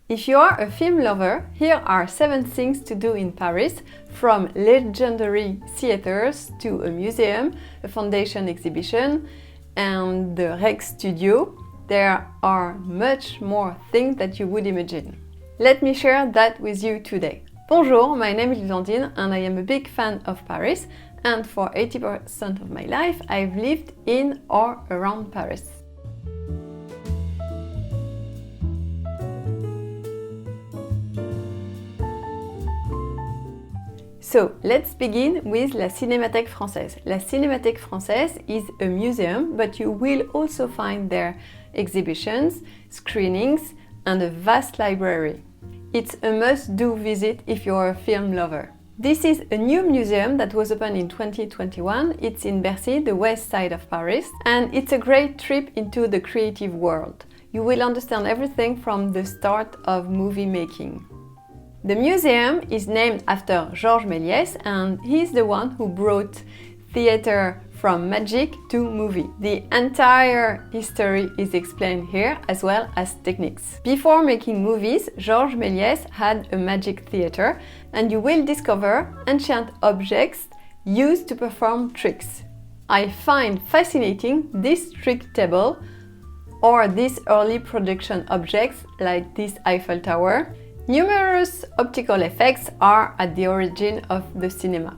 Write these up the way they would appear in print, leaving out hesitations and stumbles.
If you are a film lover, here are 7 things to do in Paris, from legendary theaters to a museum, a foundation exhibition, and the Rex Studio. There are much more things that you would imagine. Let me share that with you today. Bonjour, my name is Ludandine and I am a big fan of Paris, and for 80% of my life I've lived in or around Paris. So let's begin with La Cinémathèque Française. La Cinémathèque Française is a museum, but you will also find there exhibitions, screenings, and a vast library. It's a must-do visit if you're a film lover. This is a new museum that was opened in 2021. It's in Bercy, the west side of Paris, and it's a great trip into the creative world. You will understand everything from the start of movie making. The museum is named after Georges Méliès, and he's the one who brought theater from magic to movie. The entire history is explained here, as well as techniques. Before making movies, Georges Méliès had a magic theater, and you will discover ancient objects used to perform tricks. I find fascinating this trick table or these early production objects like this Eiffel Tower. Numerous optical effects are at the origin of the cinema.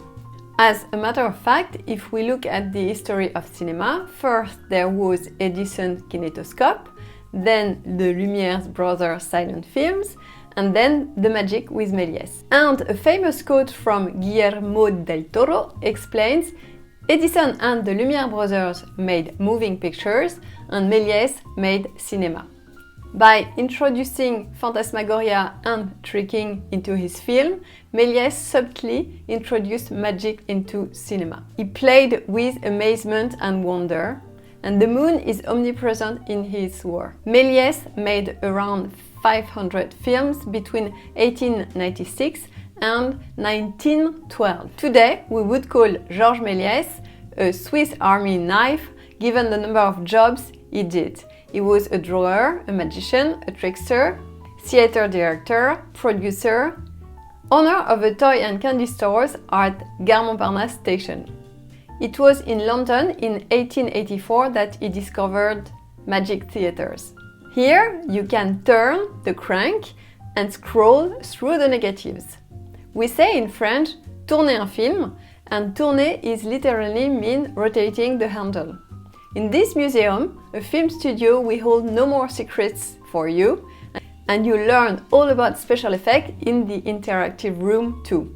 As a matter of fact, if we look at the history of cinema, first there was Edison's kinetoscope, then the Lumière brothers' silent films, and then the magic with Méliès. And a famous quote from Guillermo del Toro explains, Edison and the Lumière brothers made moving pictures, and Méliès made cinema. By introducing phantasmagoria and tricking into his film, Méliès subtly introduced magic into cinema. He played with amazement and wonder, and the moon is omnipresent in his work. Méliès made around 500 films between 1896 and 1912. Today, we would call Georges Méliès a Swiss Army knife, given the number of jobs he did. He was a drawer, a magician, a trickster, theater director, producer, owner of a toy and candy stores at Gare Montparnasse station. It was in London in 1884 that he discovered magic theaters. Here you can turn the crank and scroll through the negatives. We say in French, tourner un film, and tourner is literally mean rotating the handle. In this museum, a film studio, we hold no more secrets for you, and you learn all about special effects in the interactive room too.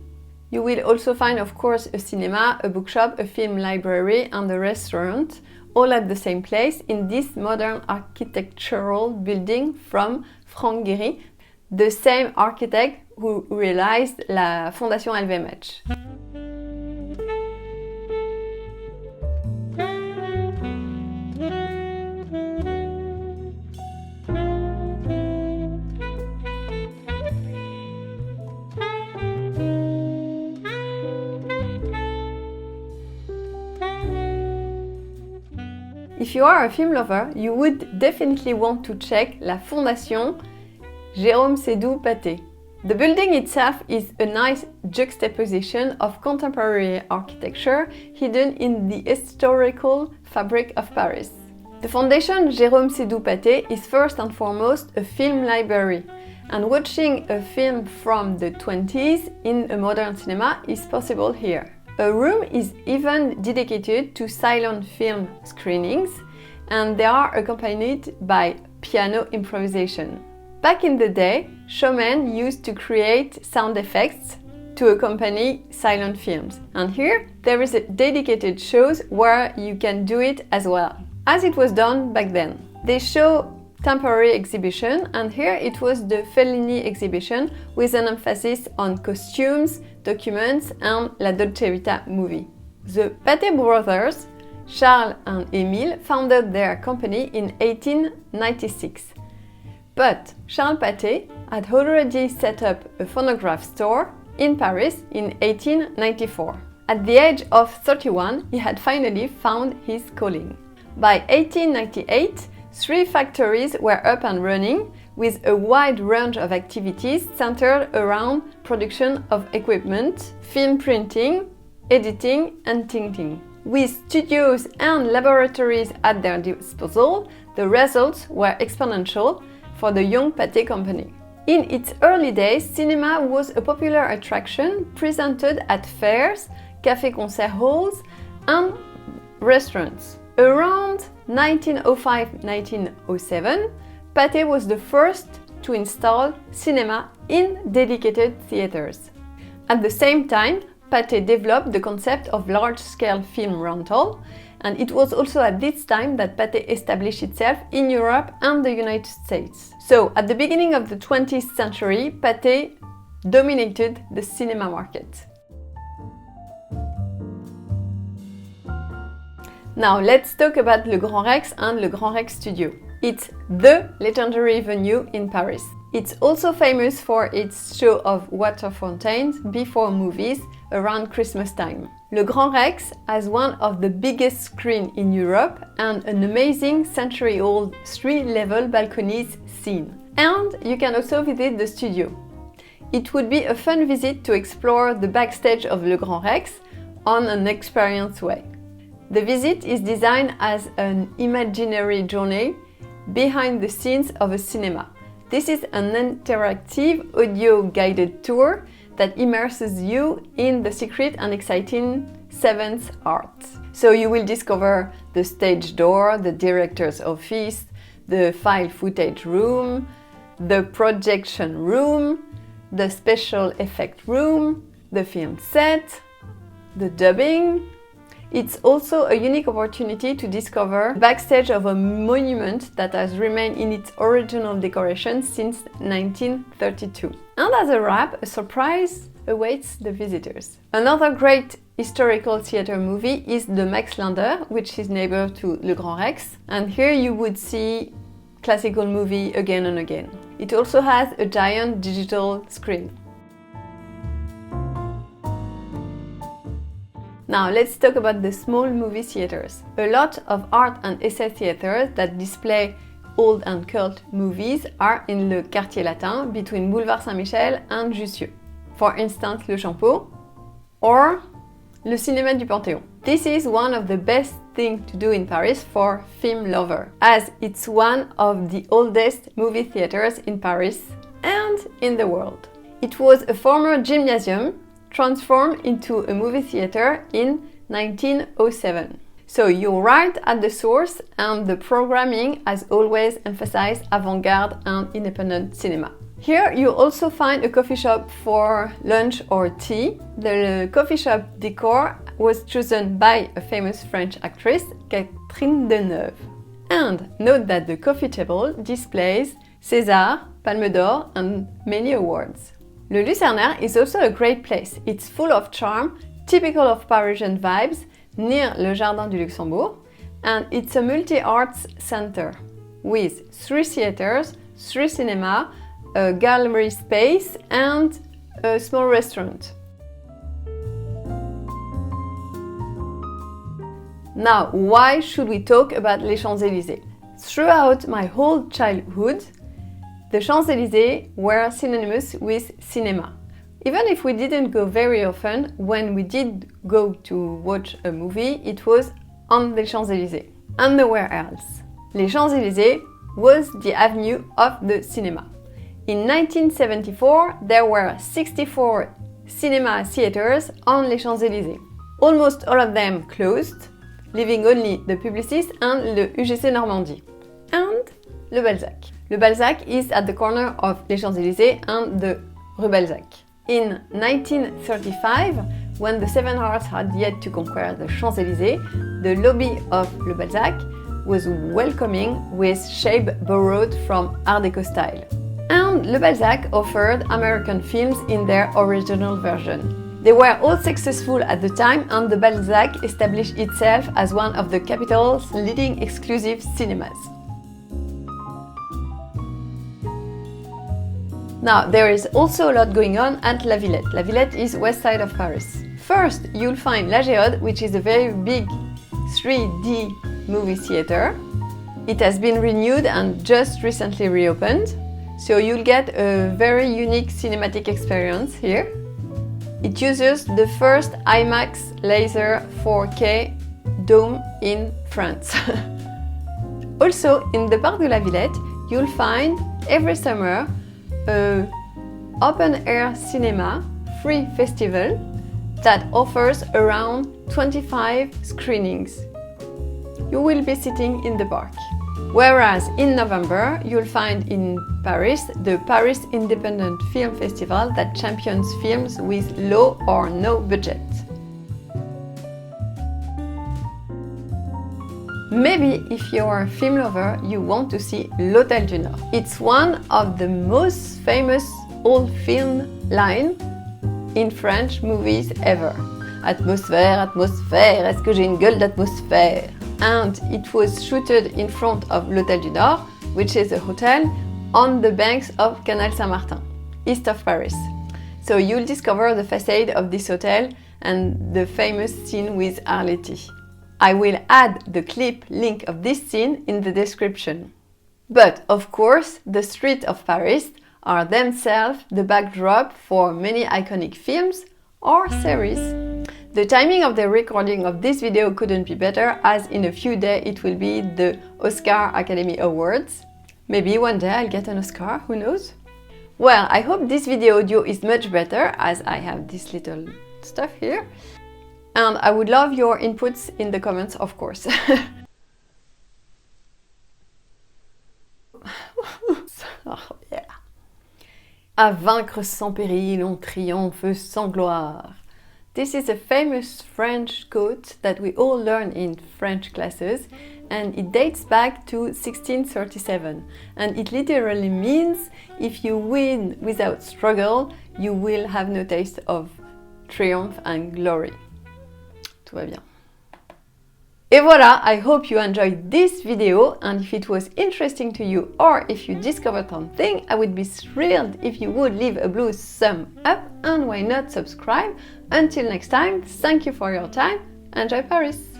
You will also find, of course, a cinema, a bookshop, a film library, and a restaurant, all at the same place in this modern architectural building from Franck Gehry, the same architect who realized la Fondation LVMH. If you are a film lover, you would definitely want to check La Fondation Jérôme Sédou-Pathé. The building itself is a nice juxtaposition of contemporary architecture hidden in the historical fabric of Paris. The Fondation Jérôme Sédou-Pathé is first and foremost a film library, and watching a film from the 20s in a modern cinema is possible here. A room is even dedicated to silent film screenings, and they are accompanied by piano improvisation. Back in the day, showmen used to create sound effects to accompany silent films, and here there is a dedicated shows where you can do it as well, as it was done back then. They show temporary exhibition, and here it was the Fellini exhibition with an emphasis on costumes, documents, and La Dolce Vita movie. The Pathé brothers, Charles and Émile, founded their company in 1896. But Charles Pathé had already set up a phonograph store in Paris in 1894. At the age of 31, he had finally found his calling. By 1898, 3 factories were up and running, with a wide range of activities centered around production of equipment, film printing, editing and tinting. With studios and laboratories at their disposal, the results were exponential for the young Pathé company. In its early days, cinema was a popular attraction presented at fairs, café-concert halls and restaurants. Around 1905-1907, Pathé was the first to install cinema in dedicated theaters. At the same time, Pathé developed the concept of large-scale film rental, and it was also at this time that Pathé established itself in Europe and the United States. So, at the beginning of the 20th century, Pathé dominated the cinema market. Now, let's talk about Le Grand Rex and Le Grand Rex Studio. It's the legendary venue in Paris. It's also famous for its show of water fountains before movies around Christmas time. Le Grand Rex has one of the biggest screens in Europe and an amazing century-old 3-level balconies scene. And you can also visit the studio. It would be a fun visit to explore the backstage of Le Grand Rex on an experienced way. The visit is designed as an imaginary journey behind the scenes of a cinema. This is an interactive audio-guided tour that immerses you in the secret and exciting seventh art. So you will discover the stage door, the director's office, the file footage room, the projection room, the special effect room, the film set, the dubbing. It's also a unique opportunity to discover the backstage of a monument that has remained in its original decoration since 1932. And as a wrap, a surprise awaits the visitors. Another great historical theatre movie is the Max Linder, which is neighbor to Le Grand Rex. And here you would see classical movie again and again. It also has a giant digital screen. Now let's talk about the small movie theaters. A lot of art and essay theaters that display old and cult movies are in le Quartier Latin between Boulevard Saint-Michel and Jussieu. For instance, Le Champeau or Le Cinéma du Panthéon. This is one of the best things to do in Paris for film lovers, as it's one of the oldest movie theaters in Paris and in the world. It was a former gymnasium transformed into a movie theater in 1907. So you're right at the source, and the programming has always emphasized avant-garde and independent cinema. Here you also find a coffee shop for lunch or tea. The coffee shop decor was chosen by a famous French actress, Catherine Deneuve. And note that the coffee table displays César, Palme d'Or and many awards. Le Lucernaire is also a great place. It's full of charm, typical of Parisian vibes, near Le Jardin du Luxembourg, and it's a multi-arts center with 3 theaters, 3 cinema, a gallery space and a small restaurant. Now, why should we talk about Les Champs-Élysées? Throughout my whole childhood, the Champs-Élysées were synonymous with cinema. Even if we didn't go very often, when we did go to watch a movie, it was on the Champs-Élysées. And nowhere else. Les Champs-Élysées was the avenue of the cinema. In 1974, there were 64 cinema theaters on Les Champs-Élysées. Almost all of them closed, leaving only the Publicis and le UGC Normandie. And Le Balzac. Le Balzac is at the corner of Les Champs-Élysées and the Rue Balzac. In 1935, when the Seven Arts had yet to conquer the Champs-Élysées, the lobby of Le Balzac was welcoming with shape borrowed from Art Deco style. And Le Balzac offered American films in their original version. They were all successful at the time, and the Balzac established itself as one of the capital's leading exclusive cinemas. Now, there is also a lot going on at La Villette. La Villette is west side of Paris. First, you'll find La Géode, which is a very big 3D movie theater. It has been renewed and just recently reopened. So you'll get a very unique cinematic experience here. It uses the first IMAX laser 4K dome in France. Also, in the Parc de la Villette, you'll find every summer an open-air cinema free festival that offers around 25 screenings. You will be sitting in the park. Whereas in November, you'll find in Paris the Paris Independent Film Festival that champions films with low or no budget. Maybe if you're a film lover, you want to see L'Hôtel du Nord. It's one of the most famous old film line in French movies ever. Atmosphère, atmosphère, est-ce que j'ai une gueule d'atmosphère? And it was shooted in front of L'Hôtel du Nord, which is a hotel on the banks of Canal Saint-Martin, east of Paris. So you'll discover the facade of this hotel and the famous scene with Arletty. I will add the clip link of this scene in the description. But of course, the streets of Paris are themselves the backdrop for many iconic films or series. The timing of the recording of this video couldn't be better, as in a few days it will be the Oscar Academy Awards. Maybe one day I'll get an Oscar, who knows? Well, I hope this video audio is much better, as I have this little stuff here. And I would love your inputs in the comments, of course. Oh, yeah. À vaincre sans péril, on triomphe sans gloire. This is a famous French quote that we all learn in French classes, and it dates back to 1637. And it literally means, if you win without struggle, you will have no taste of triumph and glory. Tout va bien. Et voilà, I hope you enjoyed this video, and if it was interesting to you or if you discovered something, I would be thrilled if you would leave a blue thumb up, and why not subscribe. Until next time, thank you for your time, enjoy Paris!